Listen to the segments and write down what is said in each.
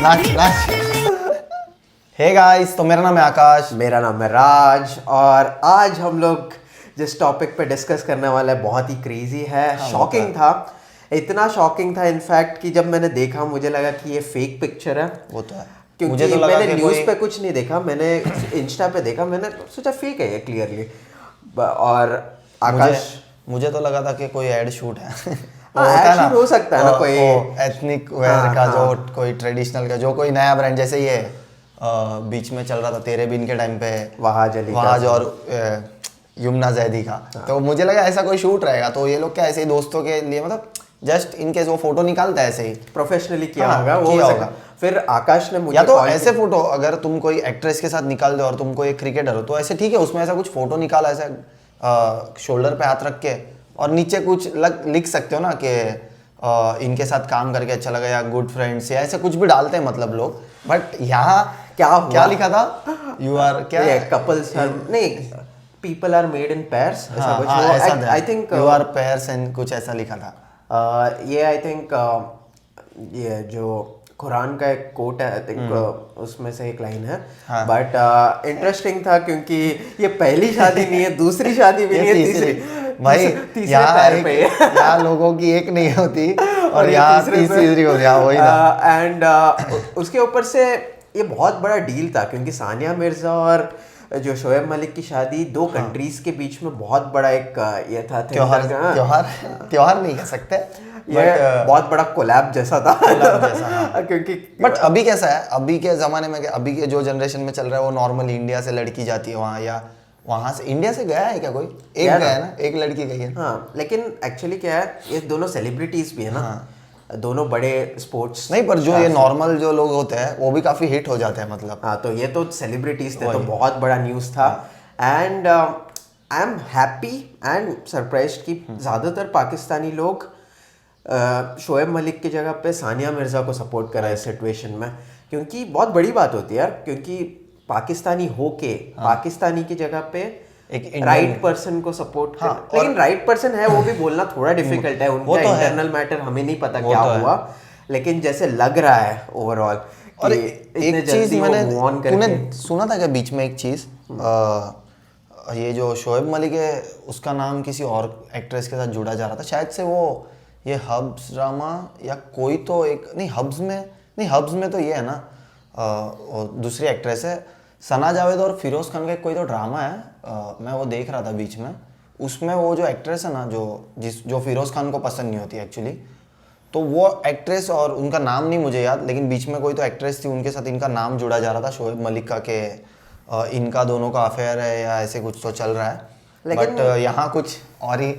नाच नाच। Hey guys, तो मेरा नाम है आकाश। मेरा नाम है राज। और आज हम लोग जिस टॉपिक पे डिस्कस करने वाले हैं बहुत ही क्रेजी है, शॉकिंग था। इतना शॉकिंग था इनफैक्ट कि जब मैंने देखा मुझे लगा कि ये फेक पिक्चर है। वो तो है, क्योंकि मुझे तो लगा मैंने कि न्यूज़ कोई पे कुछ नहीं देखा, मैंने इंस्टा पे देखा, मैंने सोचा फेक है ये क्लियरली। और आकाश, मुझे तो लगा था कि कोई एड शूट है। वो हाँ, होता है ad shoot हो सकता है ना, कोई एथनिक वेयर का, जो कोई ट्रेडिशनल का, जो कोई नया ब्रांड, जैसे ये बीच में चल रहा था तेरे बिन के टाइम पे वहाज और यमुना जैदी का। तो मुझे लगा ऐसा कोई शूट रहेगा, तो ये लोग क्या ऐसे ही दोस्तों के लिए, मतलब जस्ट इन केस वो फोटो निकालता है ऐसे ही प्रोफेशनली किया हाँ, होगा वो किया हो होगा। सकता। फिर आकाश ने मुझे या तो call ऐसे फोटो, अगर तुम कोई एक्ट्रेस के साथ निकाल दो और तुम कोई क्रिकेटर हो तो ऐसे ठीक है, उसमें ऐसा कुछ फोटो निकाला ऐसा शोल्डर पे हाथ रख के और नीचे कुछ लिख सकते हो ना कि इनके साथ काम करके अच्छा लगा या गुड फ्रेंड्स या ऐसे कुछ भी डालते हैं मतलब लोग। बट यहाँ क्या लिखा था? यू आर क्या कपल्स नहीं, people are made in pairs, ऐसा कुछ। ऐसा I think you are pairs and कुछ ऐसा लिखा था। ये आई थिंक ये जो कुरान का एक कोट है, आई थिंक उसमें से एक लाइन है। बट इंटरेस्टिंग था क्योंकि ये पहली शादी नहीं है, दूसरी शादी भी नहीं है, तीसरी भाई तीसरे पैर पे यहाँ लोगों की एक नहीं होती और यहाँ तीसरी हो गया वही था। एंड उसके ऊपर से ये बहुत बड़ा डील था क्योंकि सानिया मिर्जा और जो शोएब मलिक की शादी दो कंट्रीज के बीच में बहुत बड़ा एक ये था, त्योहार नहीं कह सकते, ये बहुत बड़ा कोलैब जैसा था। क्योंकि बट अभी कैसा है, अभी के ज़माने में, अभी के जो जनरेशन में चल रहा है, वो नॉर्मली इंडिया से लड़की जाती है वहाँ, या वहाँ से इंडिया से गया है क्या कोई? एक गया है ना, एक लड़की गई है। हाँ, लेकिन एक्चुअली क्या है, ये दोनों सेलिब्रिटीज भी है ना, दोनों बड़े स्पोर्ट्स नहीं, पर जो ये नॉर्मल जो लोग होते हैं वो भी काफ़ी हिट हो जाते हैं मतलब। हाँ, तो ये तो सेलिब्रिटीज थे, तो बहुत बड़ा न्यूज़ था। And I am happy and surprised कि ज़्यादातर पाकिस्तानी लोग शोएब मलिक की जगह पे सानिया मिर्ज़ा को सपोर्ट करा इस सिचुएशन में, क्योंकि बहुत बड़ी बात होती है यार, क्योंकि पाकिस्तानी होके पाकिस्तानी की जगह पे एक राइट पर्सन को सपोर्ट कर, लेकिन राइट पर्सन है वो भी बोलना थोड़ा डिफिकल्ट है, उनका इंटरनल मैटर हमें नहीं पता क्या हुआ, लेकिन जैसे लग रहा है ओवरऑल। और एक चीज तूने सुना था क्या बीच में एक चीज, ये जो शोएब मलिक है उसका नाम किसी और एक्ट्रेस के साथ जुड़ा जा रहा था, शायद से वो ये हब्स ड्रामा या कोई तो एक, नहीं हब्स में तो ये है ना, दूसरी एक्ट्रेस है सना जावेद और फिरोज खान का कोई तो ड्रामा है, मैं वो देख रहा था बीच में, उसमें वो जो एक्ट्रेस है ना जो फिरोज खान को पसंद नहीं होती एक्चुअली, तो वो एक्ट्रेस, और उनका नाम नहीं मुझे याद, लेकिन बीच में कोई तो एक्ट्रेस थी, उनके साथ इनका नाम जुड़ा जा रहा था शोएब मलिक का, के इनका दोनों का अफेयर है या ऐसे कुछ तो चल रहा है। बट यहाँ कुछ और ही,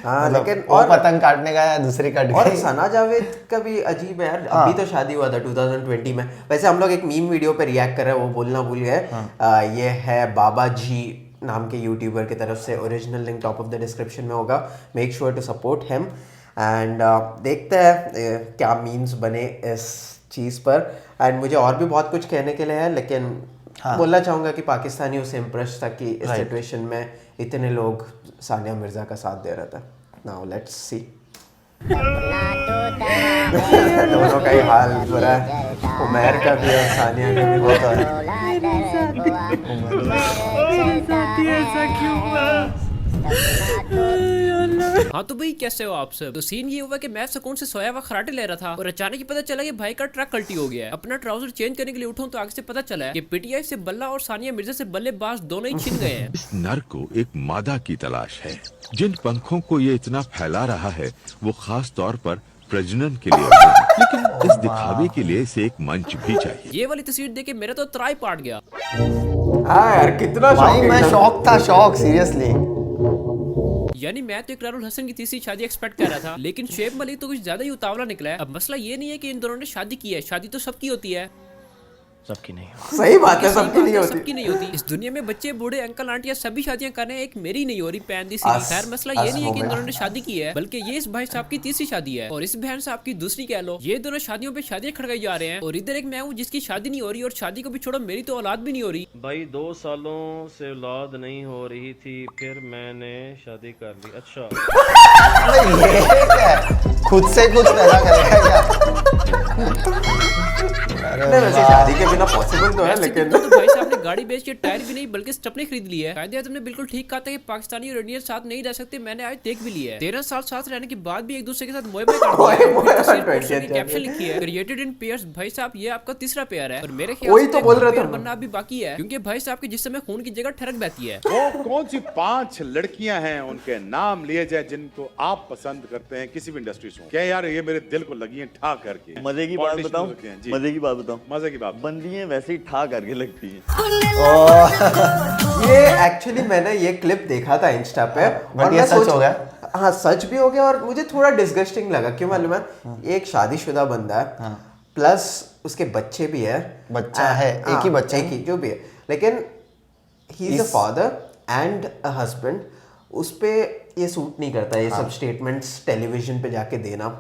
हाँ, लेकिन और पतंग काटने का या दूसरी कट और सना जावेद का भी अजीब है यार। अभी तो शादी हुआ था 2020 में, वैसे हम लोग एक मीम वीडियो पे रिएक्ट कर रहे हैं, वो बोलना भूल गए। ये है बाबा जी नाम के यूट्यूबर की तरफ से, original link top of the description में होगा, make sure to support him. And देखते हैं क्या मीम्स बने इस चीज़ पर। एंड मुझे और भी बहुत कुछ कहने के लिए है, लेकिन बोलना चाहूँगा कि पाकिस्तानी उससे इम्प्रेस था कि इस सिचुएशन में इतने लोग सानिया मिर्ज़ा का साथ दे रहा था। Now let's see. दोनों का ही हाल बुरा है, उमर का भी और सानिया का भी होता है। हाँ तो भाई कैसे हो आप सब। तो सीन ये हुआ कि मैं सुकून से सोया हुआ खराटे ले रहा था और अचानक ही पता चला कि भाई का ट्रक कल्टी हो गया है। अपना ट्राउजर चेंज करने के लिए उठाऊं तो आगे से पता चला है कि पीटीआई से बल्ला और सानिया मिर्जा से बल्लेबाज दोनों ही छिन गए हैं। इस नर को एक मादा की तलाश है, जिन पंखों को ये इतना फैला रहा है वो खास तौर पर प्रजनन के लिए होते हैं, लेकिन इस दिखावे के लिए इसे एक मंच भी चाहिए। ये वाली तस्वीर देख के मेरा तो त्राई पाट गया। हाँ यार, कितना भाई मैं शॉक सीरियसली। यानी मैं तो इकरारुल हसन की तीसरी शादी एक्सपेक्ट कर रहा था, लेकिन शोएब मलिक तो कुछ ज्यादा ही उतावला निकला है। अब मसला ये नहीं है कि इन दोनों ने शादी की है, शादी तो सबकी होती है। सबकी नहीं होती। सही बात है, सही सबकी नहीं बात है, होती। सबकी नहीं होती। इस दुनिया में बच्चे बूढ़े अंकल आंटियां सभी शादियां कर रहे हैं, एक मेरी नहीं हो रही पैन दी सीधी। खैर मसला ये नहीं है कि इन दोनों ने शादी की है, बल्कि ये इस भाई साहब की तीसरी शादी है और इस बहन साहब की दूसरी कह लो। ये दोनों शादियों पे शादियां खड़काई जा रहे हैं और इधर एक मैं हूँ जिसकी शादी नहीं हो रही और शादी को भी छोड़ो मेरी तो औलाद भी नहीं हो रही। भाई 2 सालों से औलाद नहीं हो रही थी, फिर मैंने शादी कर ली। अच्छा अबे ये क्या है? खुद से कुछ पैदा करेगा क्या? नहीं वैसे शादी के बिना पॉसिबल तो है, वैसे लेकिन तो भाई साहब ने गाड़ी बेच के टायर भी नहीं बल्कि स्टेपनी खरीद ली है। शायद तुमने बिल्कुल ठीक कहा था कि पाकिस्तानी और इंडियन साथ नहीं रह सकते, मैंने आज देख भी लिया है। 13 साल साथ रहने के बाद भी एक दूसरे के साथ मोए में कैप्शन लिखी है क्रिएटेड इन पेयर्स। भाई साहब ये आपका तीसरा पेयर है और मेरे ख्याल वही से तो बोल रहा था पेयर मैं। बनना अभी बाकी है, क्योंकि भाई साहब के जिस्म में खून की जगह ठरक बहती है। वो कौन सी 5 लड़कियां हैं उनके नाम लिए जाए जिनको आप पसंद करते हैं किसी भी इंडस्ट्री से? क्या यार ये मेरे दिल को लगी है ठा करके। मजे की बात Politician बताऊं, होते हैं, जी। मजे की बात बताऊं, मजे की बात। बंदी है वैसे ही ठा करके लगती है। ये एक्चुअली मैंने ये क्लिप देखा था इंस्टा पे बट ये सच हो गया? हाँ सच भी हो गया और मुझे थोड़ा डिस्गस्टिंग लगा। क्यों मालूम है? एक शादीशुदा बंदा है प्लस उसके बच्चे भी है। बच्चा है, एक ही बच्चा एक ही जो भी है, लेकिन he is a father and a husband. उस पे ये सूट नहीं करता ये सब स्टेटमेंट्स टेलीविजन पे जाके देना।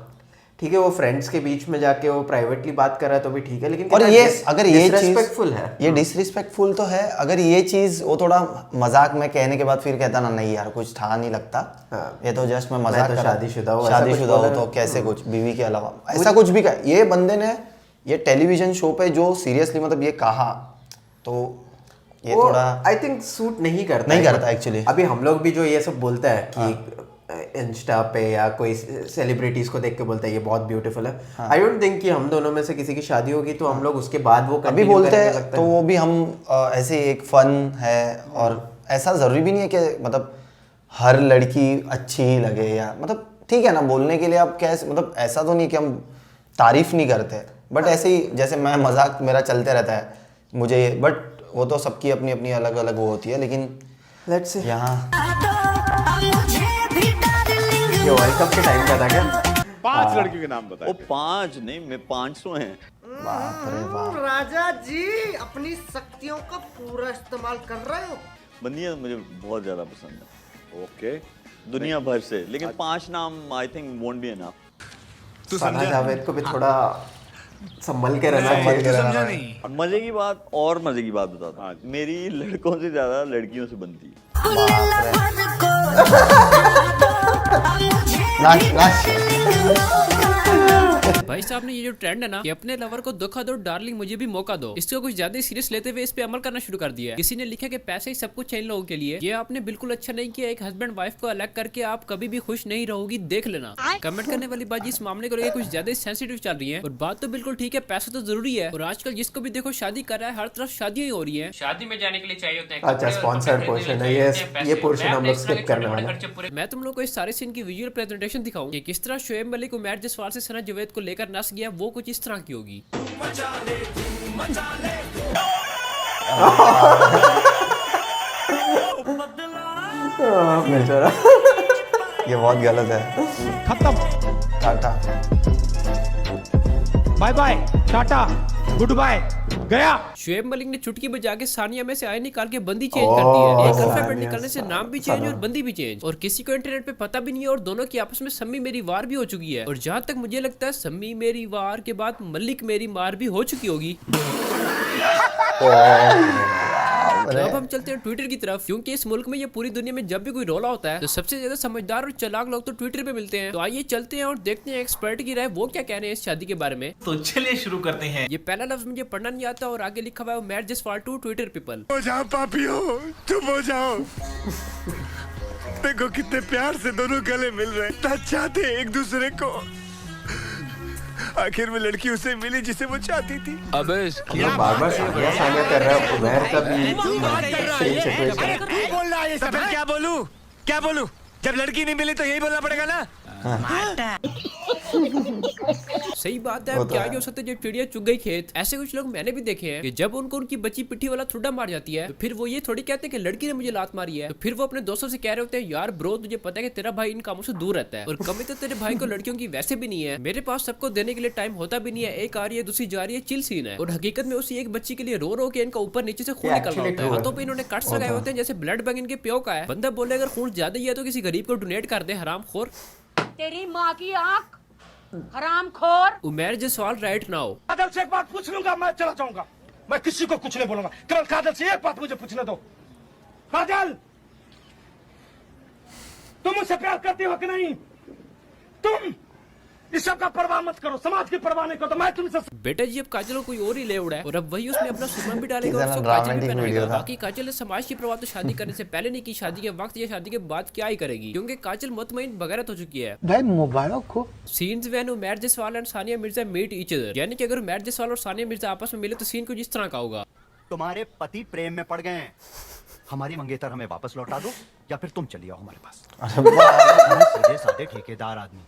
ठीक है वो फ्रेंड्स के बीच में जाके वो प्राइवेटली बात कर रहा है तो भी ठीक है, लेकिन और ये अगर ये चीज डिसरिस्पेक्टफुल है, ये डिसरिस्पेक्टफुल तो है। अगर ये चीज वो थोड़ा मजाक में कहने के बाद फिर कहता ना नहीं यार कुछ था नहीं लगता, ये तो जस्ट मैं मजाक तो कर रहा हूं। शादीशुदा हूं, ऐसा कुछ शादीशुदा हो बोला तो ना। कैसे कुछ बीवी के अलावा ऐसा कुछ भी कहा ये बंदे ने, ये टेलीविजन शो पे जो सीरियसली मतलब ये कहा तो ये थोड़ा आई थिंक सूट नहीं करता नहीं करता एक्चुअली। अभी हम लोग भी जो ये सब बोलता है कि इंस्टा पे या कोई सेलिब्रिटीज को देख के बोलता है ये बहुत ब्यूटीफुल है, आई डोंट थिंक कि हम दोनों में से किसी की शादी होगी तो हम लोग उसके बाद वो अभी continue बोलते करने हैं लगते तो वो भी हम ऐसे एक फन है और ऐसा जरूरी भी नहीं है कि मतलब हर लड़की अच्छी ही लगे या मतलब ठीक है ना बोलने के लिए आप कैसे मतलब ऐसा तो नहीं कि हम तारीफ नहीं करते, बट ऐसे ही जैसे मैं मजाक मेरा चलते रहता है मुझे, बट वो तो सबकी अपनी अपनी अलग अलग वो होती है। लेकिन लेट्स से यहाँ ये वर्ल्ड कप के टाइम का था क्या? 5 लड़कियों के नाम बताए। वो 5 नहीं मैं 500 हैं। बाप रे बाप। राजा जी अपनी शक्तियों का पूरा इस्तेमाल कर रहे हो। बंदियां मुझे बहुत ज्यादा पसंद है ओके दुनिया भर से, लेकिन 5 नाम I think won't be enough. Sana Javed को भी थोड़ा संभल के रहना चाहिए। मजे की बात और मजे की बात बताता हूं, मेरी लड़कों से ज्यादा लड़कियों से बनती है। नाच नाच। भाई साहब ने ये जो ट्रेंड है ना कि अपने लवर को धोखा दो डार्लिंग मुझे भी मौका दो, इसको कुछ ज्यादा सीरियस लेते हुए इस पे अमल करना शुरू कर दिया है। किसी ने लिखा कि पैसे ही सब कुछ है इन लोगों के लिए, ये आपने बिल्कुल अच्छा नहीं किया। एक हस्बैंड वाइफ को अलग करके आप कभी भी खुश नहीं रहोगी, देख लेना। कमेंट करने वाली बात इस मामले को लेकर कुछ ज्यादा सेंसिटिव चल रही है और बात तो बिल्कुल ठीक है, पैसा तो जरूरी है और आजकल जिसको भी देखो शादी कर रहा है, हर तरफ शादियां ही हो रही है। शादी में जाने के लिए चाहिए होते हैं अच्छा स्पॉन्सर्ड पोर्शन है ये पोर्शन हम लोग स्किप करने वाले हैं। मैं तुम लोग को इस सारे सीन की विजुअल प्रेजेंटेशन दिखाऊं कि किस तरह शोएब मलिक उमैर जसवाल से सना जावेद को लेकर नस गया, वो कुछ इस तरह की होगी। बेचारा ये बहुत गलत है। खत्म, tata bye bye, tata, goodbye, गया। शोएब मलिक ने चुटकी बजा के सानिया में से आय निकाल के बंदी चेंज कर दी है। एक अल्फाबेट निकलने से नाम भी चेंज और बंदी भी चेंज, और किसी को इंटरनेट पे पता भी नहीं है और दोनों की आपस में सम्मी मेरी वार भी हो चुकी है। और जहाँ तक मुझे लगता है सम्मी मेरी वार के बाद मलिक मेरी मार भी हो चुकी होगी। अब हम चलते हैं ट्विटर की तरफ, क्योंकि इस मुल्क में ये पूरी दुनिया में जब भी कोई रोला होता है तो सबसे ज्यादा समझदार और चालाक लोग तो ट्विटर पे मिलते हैं। तो आइए चलते हैं और देखते हैं एक्सपर्ट की राय, वो क्या कह रहे हैं इस शादी के बारे में। तो चलिए शुरू करते हैं। ये पहला लफ्ज मुझे पढ़ना नहीं आता और आगे लिखा हुआ है Umair Jaswal to Twitter people. हो जाओ पापियो, चुप हो जाओ। देखो कितने प्यार से दोनों गले मिल रहे हैं, चाहते एक दूसरे को। आखिर में लड़की उसे मिली जिसे वो चाहती थी। बार बार सानिया कर रहा है, उमैर का भी सेम सिचुएशन। बोल रहा है ये सब, क्या बोलूं क्या बोलूं? जब लड़की नहीं मिली तो यही बोलना पड़ेगा ना। सही बात है, अब क्या ही हो सकता है जब चिड़िया चुग गई खेत। ऐसे कुछ लोग मैंने भी देखे हैं कि जब उनको उनकी बच्ची पिट्ठी वाला ठुड्डा मार जाती है तो फिर वो ये थोड़ी कहते हैं कि लड़की ने मुझे लात मारी है, तो फिर वो अपने दोस्तों से कह रहे होते हैं यार ब्रो तुझे पता है कि तेरा भाई इन कामों से दूर रहता है और कमी तो तेरे भाई को लड़कियों की वैसे भी नहीं है, मेरे पास सबको देने के लिए टाइम होता भी नहीं है, एक आ रही है दूसरी जा रही है, चिल सीन है। और हकीकत में उसी एक बच्ची के लिए रो रो के इनका ऊपर नीचे से खून निकल रहा होता है, हाथों पे इन्होंने कट्स लगाए होते हैं जैसे ब्लड बैंक इनके प्यो का है। बंदा बोले अगर खून ज्यादा ही है तो किसी गरीब को डोनेट कर दे, हरामखोर। तेरी माँ की आँख हरामखोर। उमेर जसवाल राइट नाउ। काजल से एक बात पूछ लूंगा, मैं चला जाऊंगा, मैं किसी को कुछ नहीं बोलूंगा। केवल काजल से एक बात मुझे पूछने दो। काजल, तुम मुझसे प्यार करती हो कि नहीं? तुम इस सब का परवाह मत करो, समाज की परवाह नहीं करो, तो मैं तुमसे। बेटा जी अब काजल को कोई और ही ले उड़ा है और अब वही उसमें अपना सुमन भी डालेगा और कितना उसको काजल भी dramatic पहनाएगा। video था। बाकी काजल ने समाज की परवाह तो शादी करने से पहले नहीं की, शादी के वक्त या शादी के बाद क्या ही करेगी, क्योंकि काजल मुतमईन बगैरत हो चुकी है। भाई मुबारक हो। Scenes when Umair Jaswal and Sania Mirza meet each other, यानी कि अगर उमैर जसवाल और सानिया मिर्जा आपस में मिले तो सीन कुछ इस तरह का होगा। तुम्हारे पति प्रेम में पड़ गए हैं, हमारी मंगेतर हमें वापस लौटा दो या फिर तुम चली आओ हमारे पास। हम सीधे साधे ठेकेदार आदमी,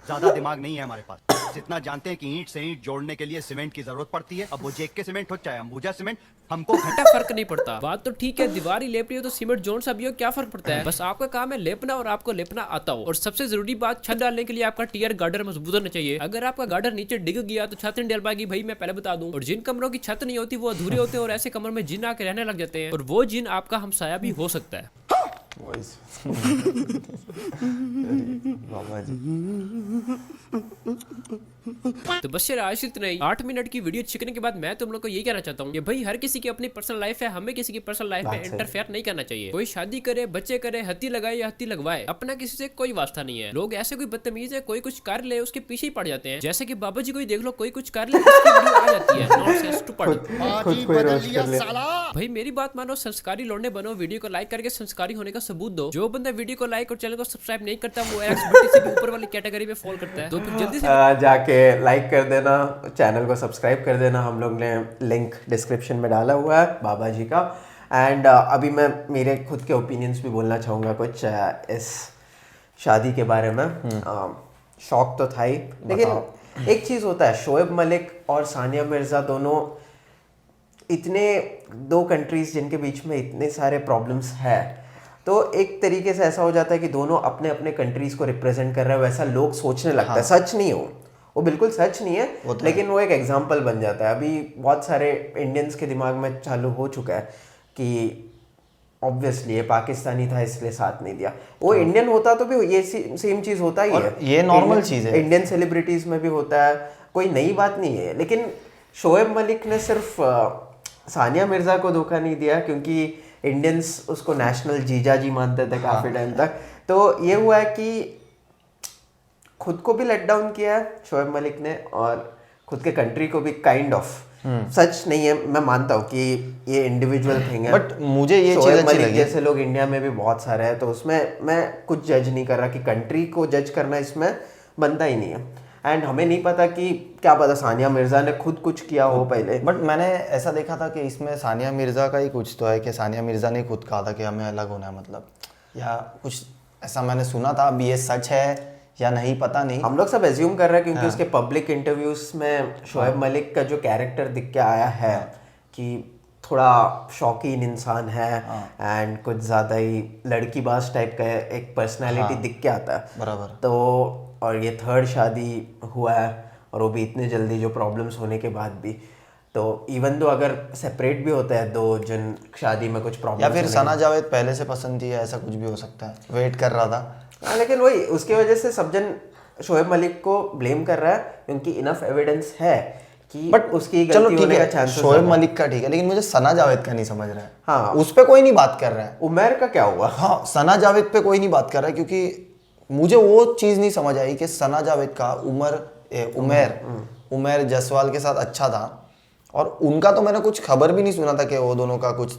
ज्यादा दिमाग नहीं है हमारे पास। जितना जानते हैं कि ईंट से ईंट जोड़ने के लिए सीमेंट की जरूरत पड़ती है, अब वो जेक के सीमेंट हो चाहे अंबुजा सीमेंट, हमको घंटा फर्क नहीं पड़ता। बात तो ठीक है, दीवार ही लेप रही हो तो सीमेंट जोड़ सा भी हो, क्या फर्क पड़ता है। बस आपका काम है लेपना और आपको लेपना आता हो। और सबसे जरूरी बात, छत डालने के लिए आपका टीयर गार्डर मजबूत होना चाहिए। अगर आपका गार्डर नीचे डिग गया तो छत नहीं डल पाएगी भाई, मैं पहले बता दूं। और जिन कमरों की छत नहीं होती वो अधूरे होते हैं और ऐसे कमरों में जिन आके रहने लग जाते हैं और वो जिन आपका हमसाया भी हो सकता है। बाबा जी तो बस यार आज इतना ही। 8 मिनट की वीडियो छिकने के बाद मैं तुम लोग को ये कहना चाहता हूँ कि भाई हर किसी की अपनी पर्सनल लाइफ है, हमें किसी की पर्सनल लाइफ में इंटरफेयर नहीं करना चाहिए। कोई शादी करे, बच्चे करे, हत्ती लगाए या हत्ती लगवाए, अपना किसी से कोई वास्ता नहीं है। लोग ऐसे कोई बदतमीज है, कोई कुछ कर ले उसके पीछे ही पड़ जाते हैं। जैसे कि बाबा जी को ही देख लो, कोई कुछ कर ले उसकी वीडियो आ जाती है। Nonsense stupid. भाई मेरी बात मानो, संस्कारी लौंडे बनो, वीडियो को लाइक करके संस्कारी होने का सबूत दो। जो बंदा वीडियो को लाइक और चैनल को सब्सक्राइब नहीं करता वो एक्स से भी ऊपर वाली कैटेगरी में फॉल करता है। तो फिर जल्दी से जाके लाइक कर देना, चैनल को सब्सक्राइब कर देना। हम लोग ने लिंक डिस्क्रिप्शन में डाला हुआ है बाबा जी का। एंड अभी मैं मेरे खुद के ओपिनियंस भी बोलना चाहूँगा कुछ इस शादी के बारे में। शौक तो था ही, लेकिन एक चीज़ होता है, शोएब मलिक और सानिया मिर्ज़ा दोनों इतने दो कंट्रीज जिनके बीच में इतने सारे प्रॉब्लम्स है, तो एक तरीके से ऐसा हो जाता है कि दोनों अपने अपने कंट्रीज को रिप्रेजेंट कर रहे हैं, वैसा लोग सोचने लगता है। सच नहीं हो वो बिल्कुल सच नहीं है, लेकिन वो एक एग्जाम्पल बन जाता है। अभी बहुत सारे इंडियंस के दिमाग में चालू हो चुका है कि ऑब्वियसली ये पाकिस्तानी था इसलिए साथ नहीं दिया। वो इंडियन होता तो भी ये सेम चीज़ होता ही है, ये नॉर्मल चीज़ है। इंडियन सेलिब्रिटीज़ में भी होता है, कोई नई बात नहीं है। लेकिन शोएब मलिक ने सिर्फ सानिया मिर्ज़ा को धोखा नहीं दिया, क्योंकि इंडियंस उसको नेशनल जीजा जी मानते थे काफ़ी टाइम तक। तो ये हुआ है कि खुद को भी लेट डाउन किया है शोएब मलिक ने, और खुद के कंट्री को भी काइंड ऑफ। सच नहीं है, मैं मानता हूँ कि ये इंडिविजुअल थिंग है, बट मुझे ये चीज़ शोएब अच्छी मलिक लगी। जैसे लोग इंडिया में भी बहुत सारे हैं, तो उसमें मैं कुछ जज नहीं कर रहा कि कंट्री को जज करना इसमें बनता ही नहीं है। एंड हमें नहीं पता कि क्या पता सानिया मिर्ज़ा ने खुद कुछ किया हो पहले। बट मैंने ऐसा देखा था कि इसमें सानिया मिर्ज़ा का ही कुछ तो है कि सानिया मिर्ज़ा ने खुद कहा था कि हमें अलग होना है, मतलब या कुछ ऐसा मैंने सुना था। अब ये सच है या नहीं पता नहीं, हम लोग सब एज्यूम कर रहे हैं, क्योंकि उसके पब्लिक इंटरव्यूज में शोएब मलिक का जो कैरेक्टर दिख के आया है कि थोड़ा शौकीन इंसान है एंड कुछ ज़्यादा ही लड़कीबाज टाइप का एक पर्सनैलिटी दिख के आता है बराबर। तो और ये थर्ड शादी हुआ है, और वो भी इतने जल्दी, जो प्रॉब्लम्स होने के बाद भी। तो इवन दो अगर सेपरेट भी होता है दो जन शादी में कुछ प्रॉब्लम, या फिर सना जावेद पहले से पसंद थी, ऐसा कुछ भी हो सकता है, वेट कर रहा था। हाँ, लेकिन वही उसकी वजह से सब जन शोएब मलिक को ब्लेम कर रहा है, क्योंकि इनफ एविडेंस है कि बट उसकी चलो गलती ठीक होने का है, चांसेस शोएब मलिक का ठीक है, लेकिन मुझे सना जावेद का नहीं समझ रहा है। हाँ, उस पे कोई नहीं बात कर रहा है। उमर का क्या हुआ? हाँ, सना जावेद पे कोई नहीं बात कर रहा है, क्योंकि मुझे वो चीज़ नहीं समझ आई कि सना जावेद का उमर जसवाल के साथ अच्छा था, और उनका तो मैंने कुछ खबर भी नहीं सुना था कि वो दोनों का कुछ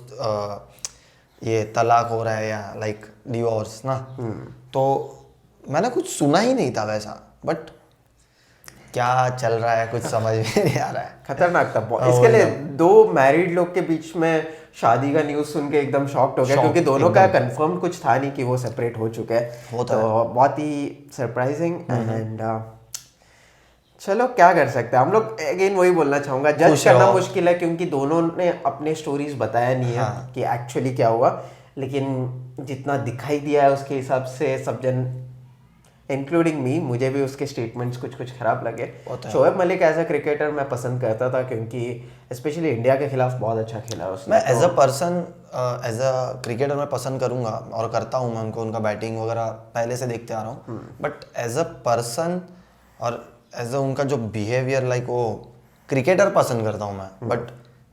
ये तलाक हो रहा है या लाइक डिवोर्स ना। तो मैंने कुछ सुना ही नहीं था वैसा, बट क्या चल रहा है कुछ समझ में नहीं आ रहा है। खतरनाक था इसके लिए। दो मैरिड लोग के बीच में शादी का न्यूज़ सुन के एकदम शॉक्ड हो गया, क्योंकि दोनों का कंफर्म कुछ था नहीं कि वो सेपरेट हो चुके हैं। तो बहुत ही सरप्राइजिंग। एंड चलो क्या कर सकते हैं हम लोग, अगेन वही बोलना चाहूंगा, जज करना मुश्किल है क्योंकि दोनों ने अपने स्टोरीज बताया नहीं है कि एक्चुअली क्या हुआ, लेकिन जितना दिखाई दिया है उसके हिसाब से सब जन इंक्लूडिंग मी, मुझे भी उसके स्टेटमेंट्स कुछ खराब लगे। Shoaib Malik as a cricketer मैं पसंद करता था क्योंकि स्पेशली इंडिया के खिलाफ बहुत अच्छा खेला उसने। मैं as a person as a cricketer मैं पसंद करूंगा और करता हूँ मैं उनको, उनका बैटिंग वगैरह पहले से देखते आ रहा हूँ, बट एज अ पर्सन और एज अ उनका जो बिहेवियर लाइक वो क्रिकेटर पसंद करता हूँ मैं, बट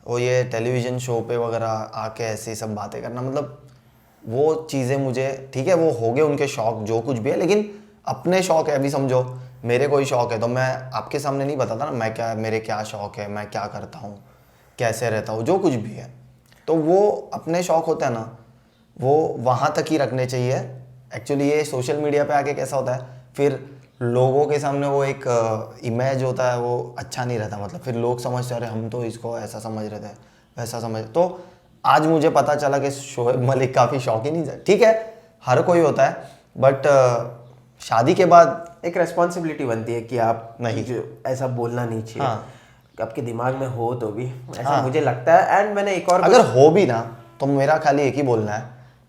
वो ये टेलीविज़न शो पे वगैरह आके ऐसी सब बातें करना, मतलब वो चीज़ें मुझे, ठीक है वो हो गए उनके शौक जो कुछ भी है, लेकिन अपने शौक है, अभी समझो मेरे कोई शौक है तो मैं आपके सामने नहीं बताता ना मैं क्या, मेरे क्या शौक है, मैं क्या करता हूँ, कैसे रहता हूँ, जो कुछ भी है, तो वो अपने शौक होते हैं ना, वो वहाँ तक ही रखने चाहिए। एक्चुअली ये सोशल मीडिया पे आके कैसा होता है, फिर लोगों के सामने वो एक इमेज होता है वो अच्छा नहीं रहता, मतलब फिर लोग समझते अरे हम तो इसको ऐसा समझ रहे थे वैसा समझ, तो आज मुझे पता चला कि शोएब मलिक काफ़ी शौकीन ही, ठीक है हर कोई होता है, बट शादी के बाद एक रेस्पॉन्सिबिलिटी बनती है कि आप नहीं जो ऐसा बोलना नहीं चाहिए। आपके दिमाग में हो तो भी ऐसा मुझे लगता है। एंड मैंने एक और, अगर हो भी ना तो मेरा खाली एक ही बोलना है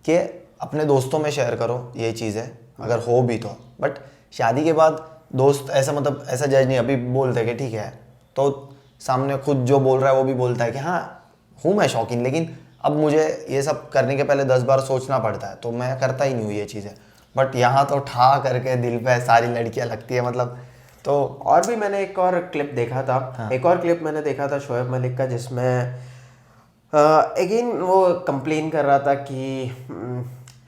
कि अपने दोस्तों में शेयर करो ये चीज़ें, अगर हो भी तो, बट शादी के बाद दोस्त ऐसा मतलब ऐसा जज नहीं, अभी बोलते कि ठीक है तो सामने खुद जो बोल रहा है वो भी बोलता है कि हाँ हूँ मैं शौकीन, लेकिन अब मुझे ये सब करने के पहले 10 बार सोचना पड़ता है, तो मैं करता ही नहीं हूँ ये चीज़ें, बट यहाँ तो ठा करके दिल पे सारी लड़कियाँ लगती है मतलब। तो और भी मैंने एक और क्लिप देखा था, एक और क्लिप मैंने देखा था शोएब मलिक का, जिसमें अगेन वो कंप्लेन कर रहा था कि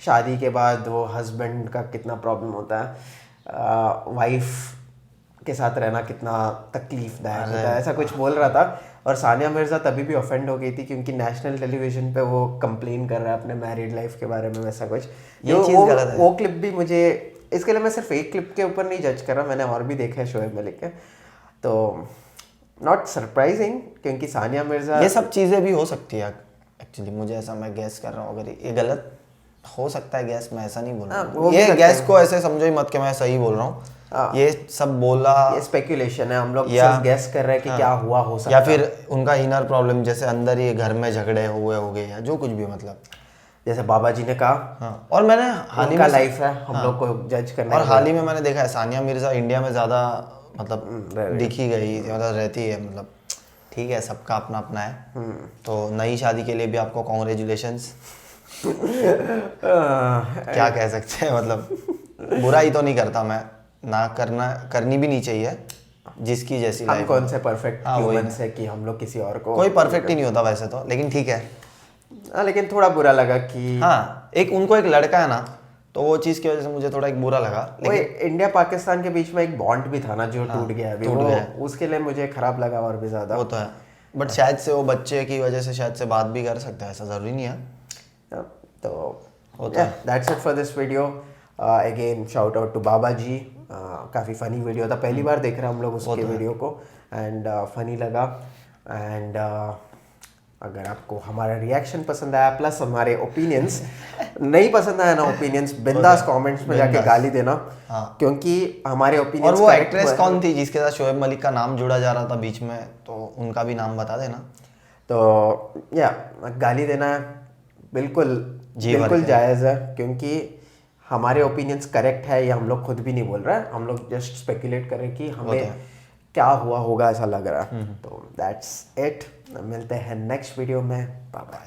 शादी के बाद वो हस्बैंड का कितना प्रॉब्लम होता है, वाइफ के साथ रहना कितना तकलीफदायक होता है, ऐसा कुछ बोल रहा था। और सानिया मिर्ज़ा तभी भी ऑफेंड हो गई थी क्योंकि नेशनल टेलीविजन पे वो कंप्लेन कर रहा है अपने मैरिड लाइफ के बारे में, वैसा कुछ। ये चीज़ गलत है। वो क्लिप भी मुझे, इसके लिए मैं सिर्फ एक क्लिप के ऊपर नहीं जज कर रहा, मैंने और भी देखे हैं शोएब मलिक के, तो नॉट सरप्राइजिंग क्योंकि सानिया मिर्ज़ा, ये सब चीज़ें भी हो सकती है एक्चुअली, मुझे ऐसा मैं गैस कर रहा हूँ, अगर ये गलत हो सकता है गैस, मैं ऐसा नहीं बोल रहा हूँ, ये गैस को ऐसे समझो ही मत कि मैं सही बोल रहा हूँ, ये सब बोला, ये स्पेकुलेशन है, हम लोग सिर्फ गैस कर रहे हैं कि क्या हुआ हो सकता है, या फिर उनका इनर प्रॉब्लम, जैसे अंदर ही घर में झगड़े हुए हो गए या जो कुछ भी, मतलब जैसे बाबा जी ने कहा। और मैंने हाल ही में लाइफ है, हम लोग को जज करना, और हाल ही में मैंने देखा है सानिया मिर्ज़ा इंडिया में ज़्यादा मतलब दिखी गई, मतलब रहती है, मतलब ठीक है सबका अपना अपना है, तो नई शादी के लिए भी आपको कॉन्ग्रेचुलेशंस। क्या कह सकते हैं, मतलब बुराई तो नहीं करता मैं, ना करनी भी नहीं चाहिए, जिसकी जैसी हम कौन से परफेक्ट ह्यूमंस है कि हम लोग किसी और को, कोई परफेक्ट ही नहीं होता वैसे तो, लेकिन ठीक है। लेकिन थोड़ा बुरा लगा कि एक उनको एक लड़का है ना, तो वो चीज़ की वजह से मुझे थोड़ा एक बुरा लगा, लेकिन इंडिया पाकिस्तान के बीच में एक बॉन्ड भी था ना जो टूट गया अभी, टूट गया, उसके लिए मुझे खराब लगा और भी ज़्यादा। वो तो है, बट शायद से वो बच्चे की वजह से शायद से बात भी कर सकते हैं, ऐसा ज़रूरी नहीं है। तो that's it for this video. Again shout out to Baba ji, काफ़ी फ़नी वीडियो था, पहली बार देख रहे हैं हम लोग उसके वीडियो को, एंड फ़नी लगा। एंड अगर आपको हमारा रिएक्शन पसंद आया प्लस हमारे ओपिनियंस नहीं पसंद आया ना, ओपिनियंस बिंदास कमेंट्स में जाके गाली देना, क्योंकि हमारे ओपिनियंस। और वो एक्ट्रेस कौन थी जिसके साथ शोएब मलिक का नाम जुड़ा जा रहा था बीच में, तो उनका भी नाम बता देना। तो या गाली देना बिल्कुल जायज़ है, क्योंकि हमारे ओपिनियंस करेक्ट है, ये हम लोग खुद भी नहीं बोल रहे हैं, हम लोग जस्ट स्पेकुलेट करें कि हमें क्या हुआ होगा ऐसा लग रहा है। तो दैट्स इट, मिलते हैं नेक्स्ट वीडियो में, बाय बाय।